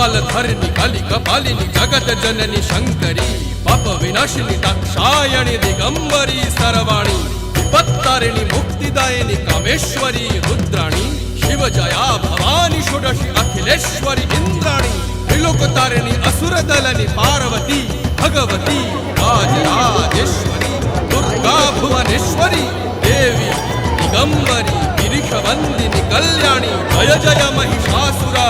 कपालधारिणी काली कपालिनी जगत जननी शंकरी पाप विनाशिनी दाक्षायणी दिगंबरी सर्वाणी विपत्तारिणी मुक्तिदायिनी कामेश्वरी रुद्राणी शिवजया भवानी षोडशी अखिलेश्वरी इंद्राणी त्रिलोकतारिणी असुरदलनी पार्वती भगवती राजराजेश्वरी दुर्गा भुवनेश्वरी देवी दिगंबरी गिरीशवंदिनी कल्याणी जय जय महिषासुरा